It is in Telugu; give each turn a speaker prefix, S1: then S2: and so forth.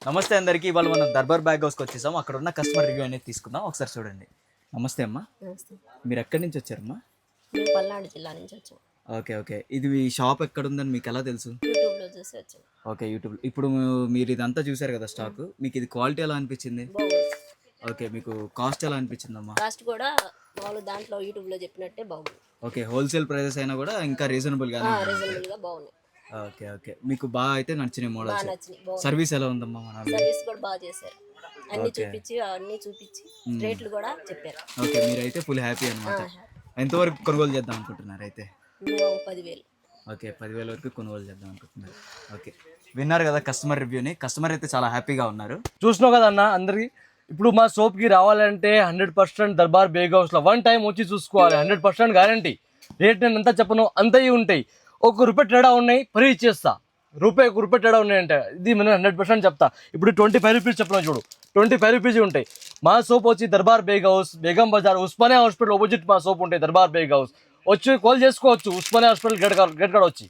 S1: నమస్తే అందరికీ. ఇవాళ మనం దర్బార్ బ్యాగ్ హౌస్కి వచ్చేసాం. అక్కడ ఉన్న కస్టమర్ రివ్యూ అనేది తీసుకుందాం. ఒకసారి చూడండి. నమస్తే అమ్మా,
S2: నమస్తే.
S1: మీరు ఎక్కడి నుంచి వచ్చారమ్మా?
S2: మేము పల్నాడు జిల్లా నుంచి వచ్చాం.
S1: Okay okay. ఇది మీ షాప్ ఎక్కడ ఉందని మీకు ఎలా తెలుసు?
S2: యూట్యూబ్లో చూసి వచ్చాం.
S1: Okay, YouTube. ఇప్పుడు మీరు ఇదంతా చూసారు కదా స్టాక్, మీకు ఇది క్వాలిటీ ఎలా అనిపించింది?
S2: బాగుంది.
S1: ఓకే, మీకు కాస్ట్ ఎలా అనిపించిందమ్మా?
S2: కాస్ట్ కూడా వాళ్ళు దాంట్లో యూట్యూబ్లో చెప్పినట్టే బాగుంది.
S1: ఓకే, హోల్సేల్ ప్రైజెస్ అయినా కూడా ఇంకా రీజనబుల్గానే ఉంది.
S2: రీజనబుల్గా బాగున్నాయి.
S1: ఓకే ఓకే, మీకు బాగా అయితే నచ్చినాయి
S2: బాగా
S1: మోడల్స్.
S2: నచ్చినాయి. బాగుంది.
S1: సర్వీస్ ఎలా ఉందమ్మా మన?
S2: సర్వీస్ కూడా బాగా చేశారు. అన్ని
S1: ఓకే.
S2: చూపించి రేట్లు కూడా చెప్పారు.
S1: ఓకే, మీరైతే ఫుల్ హ్యాపీ అనమాట. ఎంతవరకు కొనుగోలు చేద్దాం అనుకుంటున్నారు అయితే?
S2: మేము 10,000.
S1: ఓకే, 10,000 వరకు కొనుగోలు చేద్దాం అనుకుంటున్నారు. ఓకే, విన్నారు కదా కస్టమర్ రివ్యూని. కస్టమర్ అయితే చాలా హ్యాపీగా ఉన్నారు.
S3: చూసినావు కదా అన్న అందరికి. ఇప్పుడు మా సోప్కి రావాలంటే 100% దర్బార్ బేగ్ హౌస్లో వన్ టైం వచ్చి చూసుకోవాలి. 100% గ్యారంటీ. రేట్ నేను ఎంత చెప్పను అంతవి ఉంటాయి. ₹1 తేడా ఉన్నాయి, ఫ్రీ ఇచ్చేస్తా. ₹1 తేడా ఉన్నాయంటే ఇది నేను 100% చెప్తా. ఇప్పుడు ₹25 చెప్పిన చూడు, ₹25 ఉంటాయి. మా సోప్ వచ్చి Darbar Baig house, Begum Bazar, Osmania hospital opposite మా సోప్ ఉంటాయి. దర్బార్ బేగ్ హౌస్ వచ్చి కాల్ చేసుకోవచ్చు. ఉస్మానియా హాస్పిటల్ గేట్ కాడ వచ్చి.